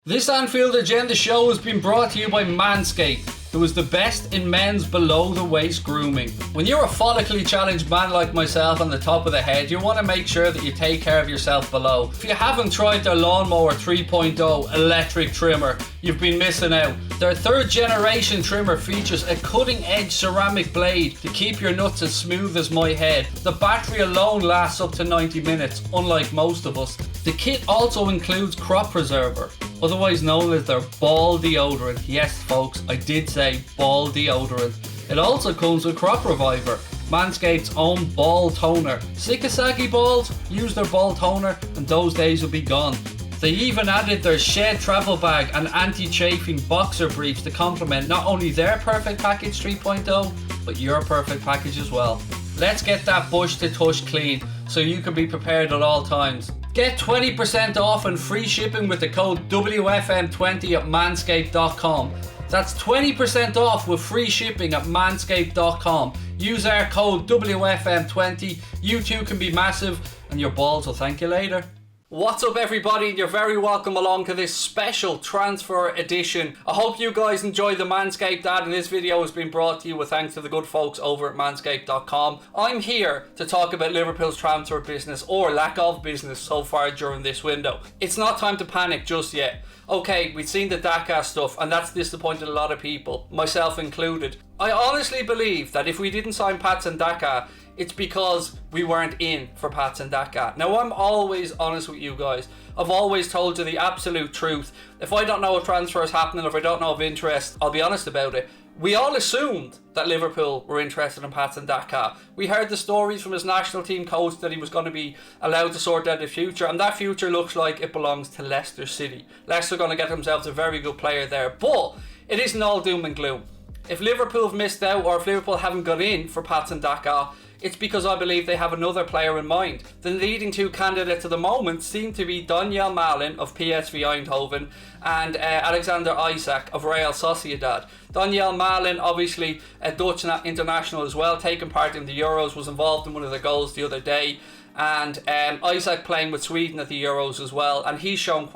This Anfield Agenda show has been brought to you by Manscaped, who is the best in men's below-the-waist grooming. When you're a follically challenged man like myself on the top of the head, you want to make sure that you take care of yourself below. If you haven't tried their Lawnmower 3.0 electric trimmer, you've been missing out. Their third generation trimmer features a cutting-edge ceramic blade to keep your nuts as smooth as my head. The battery alone lasts up to 90 minutes, unlike most of us. The kit also includes crop preserver, otherwise known as their ball deodorant. Yes folks, I did say ball deodorant. It also comes with crop reviver, Manscaped's own ball toner. Sick of saggy balls? Use their ball toner and those days will be gone. They even added their shed travel bag and anti-chafing boxer briefs to complement not only their Perfect Package 3.0, but your perfect package as well. Let's get that bush to tush clean so you can be prepared at all times. Get 20% off and free shipping with the code WFM20 at manscaped.com. That's 20% off with free shipping at manscaped.com. Use our code WFM20. You too can be massive and your balls will thank you later. What's up everybody, and you're very welcome along to this special transfer edition. I hope you guys enjoy the Manscaped ad, and this video has been brought to you with thanks to the good folks over at manscaped.com. I'm here to talk about Liverpool's transfer business, or lack of business so far during this window. It's not time to panic just yet. Okay, we've seen the Daka stuff and that's disappointed a lot of people, myself included. I honestly believe that if we didn't sign Patson Daka, it's because we weren't in for Patson Daka. Now, I'm always honest with you guys. I've always told you the absolute truth. If I don't know a transfer is happening, if I don't know of interest, I'll be honest about it. We all assumed that Liverpool were interested in Patson Daka. We heard the stories from his national team coach that he was going to be allowed to sort out the future, and that future looks like it belongs to Leicester City. Leicester are going to get themselves a very good player there, but it isn't all doom and gloom. If Liverpool have missed out, or if Liverpool haven't got in for Patson Daka, it's because I believe they have another player in mind. The leading two candidates at the moment seem to be Daniel Malen of PSV Eindhoven and Alexander Isak of Real Sociedad. Daniel Malen, obviously a Dutch international as well, taking part in the Euros, was involved in one of the goals the other day. And Isak playing with Sweden at the Euros as well, and he's shown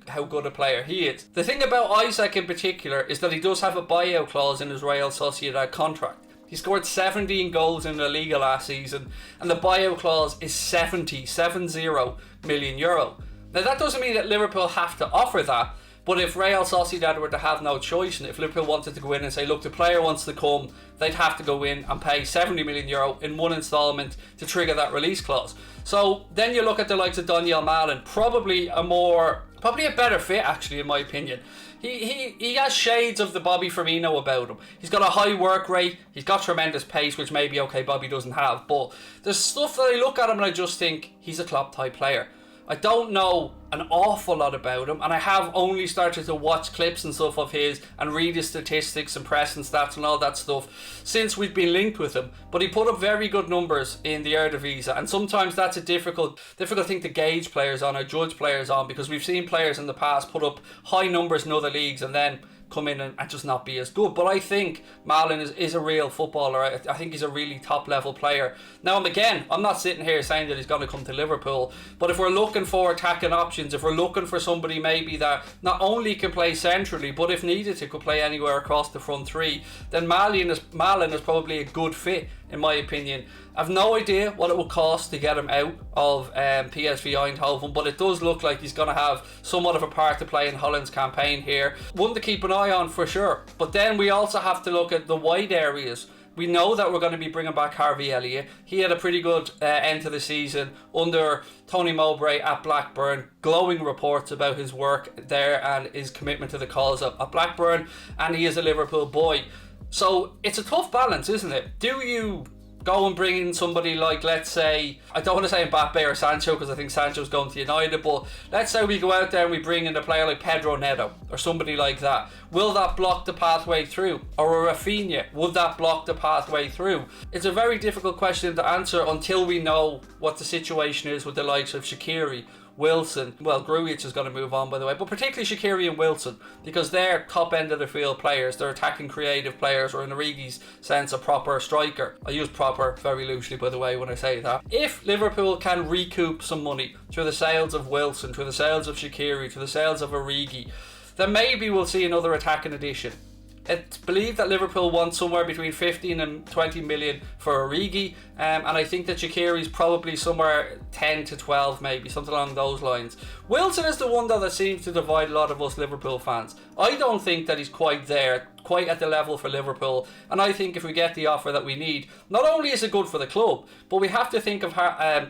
how good a player he is. The thing about Isak in particular is that he does have a buyout clause in his Real Sociedad contract. He scored 17 goals in La Liga last season, and the buyout clause is 70 million euro. Now that doesn't mean that Liverpool have to offer that, but if Real Sociedad were to have no choice, and if Liverpool wanted to go in and say, look, the player wants to come, they'd have to go in and pay 70 million euro in one instalment to trigger that release clause. So then you look at the likes of Daniel Malen, probably a better fit actually in my opinion. He has shades of the Bobby Firmino about him. He's got a high work rate, he's got tremendous pace, which maybe okay Bobby doesn't have, but there's stuff that I look at him and I just think he's a Klopp type player. I don't know an awful lot about him, and I have only started to watch clips and stuff of his and read his statistics and press and stats and all that stuff since we've been linked with him. But he put up very good numbers in the Eredivisie, and sometimes that's a difficult thing to gauge players on or judge players on, because we've seen players in the past put up high numbers in other leagues and then come in and just not be as good. But I think Malen is a real footballer. I think he's a really top level player. Now again, I'm not sitting here saying that he's going to come to Liverpool, but if we're looking for attacking options, if we're looking for somebody maybe that not only can play centrally, but if needed to could play anywhere across the front three, then Malen is probably a good fit in my opinion. I've no idea what it will cost to get him out of PSV Eindhoven, but it does look like he's going to have somewhat of a part to play in Holland's campaign here. One to keep an eye on for sure. But then we also have to look at the wide areas. We know that we're going to be bringing back Harvey Elliott. He had a pretty good end to the season under Tony Mowbray at Blackburn. Glowing reports about his work there and his commitment to the cause at Blackburn, and he is a Liverpool boy. So it's a tough balance, isn't it? Do you go and bring in somebody like, let's say, I don't want to say Mbappe or Sancho because I think Sancho's going to United, but let's say we go out there and we bring in a player like Pedro Neto or somebody like that. Will that block the pathway through? Or a Rafinha, would that block the pathway through? It's a very difficult question to answer until we know what the situation is with the likes of Shaqiri, Wilson. Well, Grujic is going to move on, by the way, but particularly Shaqiri and Wilson, because they're top end of the field players. They're attacking creative players, or in Origi's sense, a proper striker. I use proper very loosely, by the way, when I say that. If Liverpool can recoup some money through the sales of Wilson, through the sales of Shaqiri, through the sales of Origi, then maybe we'll see another attacking addition. It's believed that Liverpool want somewhere between 15 and 20 million for Origi, and I think that Shaqiri is probably somewhere 10 to 12, maybe something along those lines. Wilson is the one that seems to divide a lot of us Liverpool fans. I don't think that he's quite there, quite at the level for Liverpool, and I think if we get the offer that we need, not only is it good for the club, but we have to think of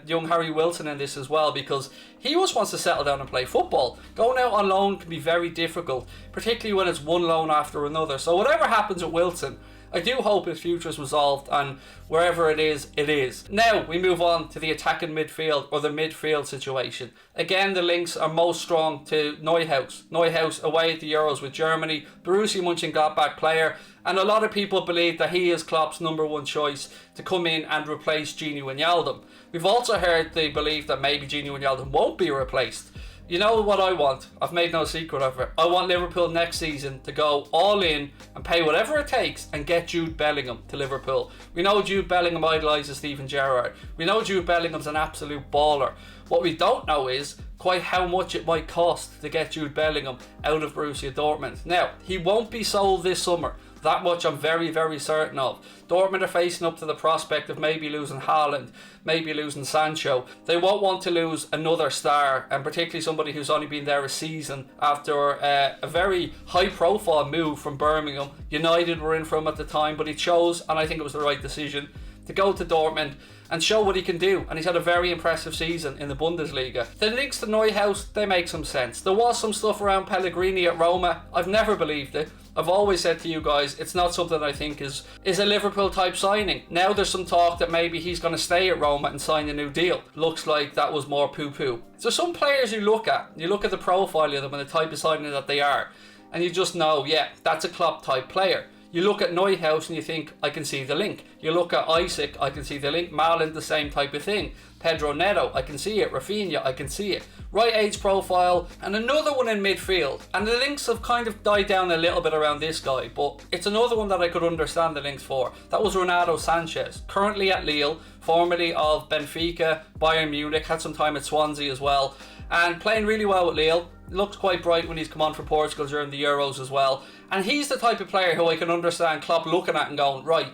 young Harry Wilson in this as well, because he just wants to settle down and play football. Going out on loan can be very difficult, particularly when it's one loan after another. So whatever happens with Wilson, I do hope his future is resolved, and wherever it is, it is. Now we move on to the attacking midfield, or the midfield situation. Again, the links are most strong to Neuhaus. Neuhaus away at the Euros with Germany, Borussia Mönchengladbach player, and a lot of people believe that he is Klopp's number one choice to come in and replace Gini Wijnaldum. We've also heard the belief that maybe Gini Wijnaldum won't be replaced. You know what I want? I've made no secret of it. I want Liverpool next season to go all in and pay whatever it takes and get Jude Bellingham to Liverpool. We know Jude Bellingham idolises Steven Gerrard. We know Jude Bellingham's an absolute baller. What we don't know is quite how much it might cost to get Jude Bellingham out of Borussia Dortmund. Now, he won't be sold this summer. That much I'm very, very certain of. Dortmund are facing up to the prospect of maybe losing Haaland, maybe losing Sancho. They won't want to lose another star, and particularly somebody who's only been there a season after a very high-profile move from Birmingham. United were in for him at the time, but he chose, and I think it was the right decision, to go to Dortmund and show what he can do, and he's had a very impressive season in the Bundesliga. The links to Neuhaus, they make some sense. There was some stuff around Pellegrini at Roma. I've never believed it. I've always said to you guys, it's not something I think is a Liverpool type signing. Now there's some talk that maybe he's going to stay at Roma and sign a new deal. Looks like that was more poo-poo. So some players you look at the profile of them and the type of signing that they are, and you just know, yeah, that's a Klopp type player. You look at Neuhaus and you think, I can see the link. You look at Isaac, I can see the link. Malen, the same type of thing. Pedro Neto, I can see it. Rafinha, I can see it. Right age profile, and another one in midfield. And the links have kind of died down a little bit around this guy, but it's another one that I could understand the links for. That was Renato Sanchez, currently at Lille, formerly of Benfica, Bayern Munich, had some time at Swansea as well, and playing really well with Lille. Looks quite bright when he's come on for Portugal during the Euros as well. And he's the type of player who I can understand Klopp looking at and going, right,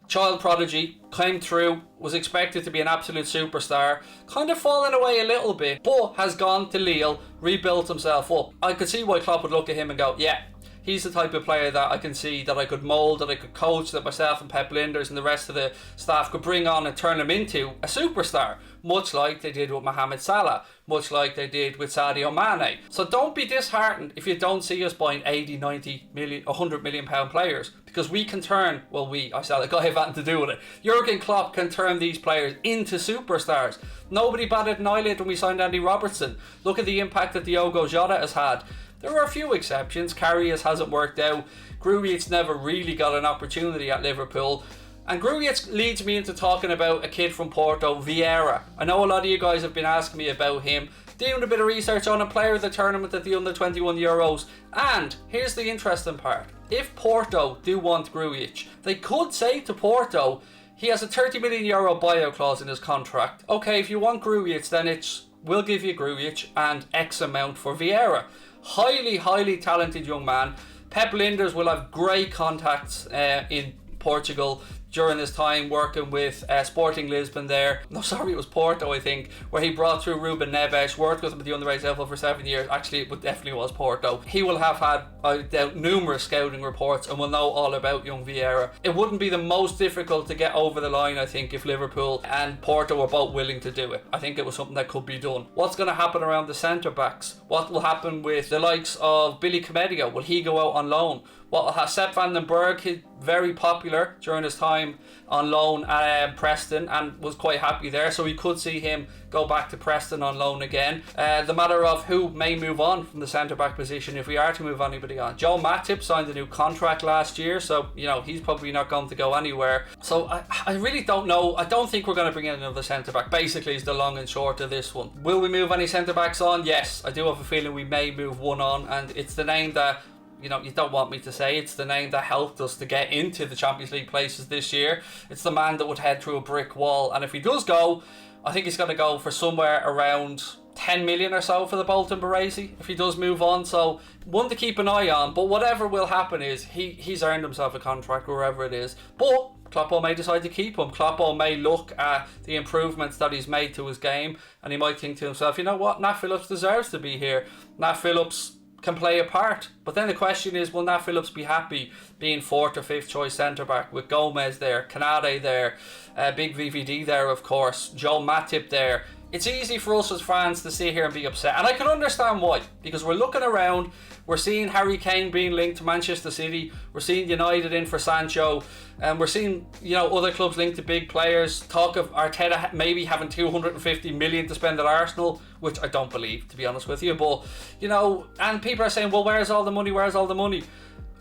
child prodigy, came through, was expected to be an absolute superstar, kind of fallen away a little bit, but has gone to Lille, rebuilt himself up. I could see why Klopp would look at him and go, yeah, he's the type of player that I can see, that I could mould, that I could coach, that myself and Pep Linders and the rest of the staff could bring on and turn him into a superstar, much like they did with Mohamed Salah, much like they did with Sadio Mane. So don't be disheartened if you don't see us buying 80, 90 million, 100 million pound players, because we can turn, I said the guy have nothing to do with it. Jurgen Klopp can turn these players into superstars. Nobody batted an eyelid when we signed Andy Robertson. Look at the impact that Diogo Jota has had. There are a few exceptions. Karius hasn't worked out. Grujic never really got an opportunity at Liverpool. And Grujic leads me into talking about a kid from Porto, Vieira. I know a lot of you guys have been asking me about him. Doing a bit of research on a player of the tournament at the Under-21 Euros. And here's the interesting part. If Porto do want Grujic, they could say to Porto, he has a €30 million buyout clause in his contract. Okay, if you want Grujic, then we'll give you Grujic and X amount for Vieira. Highly, highly talented young man. Pep Linders will have great contacts in Portugal during his time working with Sporting Lisbon there. No, sorry, it was Porto, I think, where he brought through Ruben Neves, worked with him at the underage level for 7 years. Actually, it definitely was Porto. He will have had, I doubt, numerous scouting reports and will know all about young Vieira. It wouldn't be the most difficult to get over the line, I think, if Liverpool and Porto were both willing to do it. I think it was something that could be done. What's going to happen around the centre-backs? What will happen with the likes of Billy Comedia? Will he go out on loan? What will have Sepp van den Berg? He's very popular during his time on loan at Preston and was quite happy there, so we could see him go back to Preston on loan again. The matter of who may move on from the centre-back position if we are to move anybody on. Joe Matip signed a new contract last year, so he's probably not going to go anywhere. So I really don't know. I don't think we're going to bring in another centre-back, basically, is the long and short of this one. Will we move any centre-backs on? Yes, I do have a feeling we may move one on, and it's the name that you don't want me to say. It's the name that helped us to get into the Champions League places this year. It's the man that would head through a brick wall, and if he does go, I think he's going to go for somewhere around 10 million or so for the Bolton Baresi if he does move on. So one to keep an eye on. But whatever will happen is he's earned himself a contract wherever it is. But Kloppo may decide to keep him. Kloppo may look at the improvements that he's made to his game, and he might think to himself, you know what, Nat Phillips deserves to be here. Nat Phillips can play a part. But then the question is, will Nat Phillips be happy being 4th or 5th choice centre back with Gomez there, Canade there, big VVD there, of course, Joe Matip there? It's easy for us as fans to sit here and be upset, and I can understand why, because we're looking around, we're seeing Harry Kane being linked to Manchester City, we're seeing United in for Sancho, and we're seeing, you know, other clubs linked to big players. Talk of Arteta maybe having 250 million to spend at Arsenal, which I don't believe, to be honest with you. But, you know, and people are saying, well, where's all the money? Where's all the money?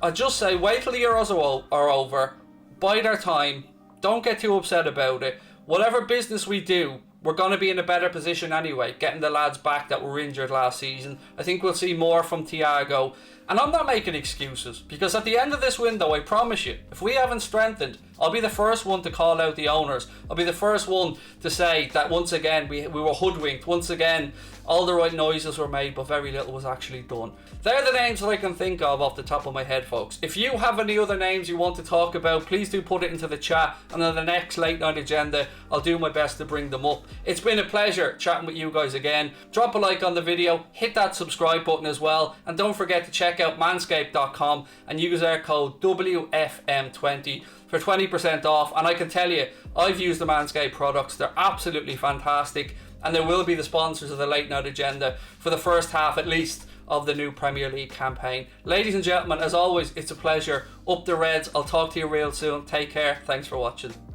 I just say, wait till the Euros are over, bide our time, don't get too upset about it. Whatever business we do, we're going to be in a better position anyway, getting the lads back that were injured last season. I think we'll see more from Thiago. And I'm not making excuses, because at the end of this window, I promise you, if we haven't strengthened, I'll be the first one to call out the owners. I'll be the first one to say that once again we were hoodwinked. Once again, all the right noises were made, but very little was actually done. They're the names that I can think of off the top of my head, folks. If you have any other names you want to talk about, please do put it into the chat, and on the next Late Night Agenda, I'll do my best to bring them up. It's been a pleasure chatting with you guys again. Drop a like on the video, hit that subscribe button as well, and don't forget to check out manscaped.com and use our code WFM20 for 20% off. And I can tell you, I've used the Manscaped products. They're absolutely fantastic, and they will be the sponsors of the Late Night Agenda for the first half at least of the new Premier League campaign. Ladies and gentlemen, as always, it's a pleasure. Up the Reds. I'll talk to you real soon. Take care. Thanks for watching.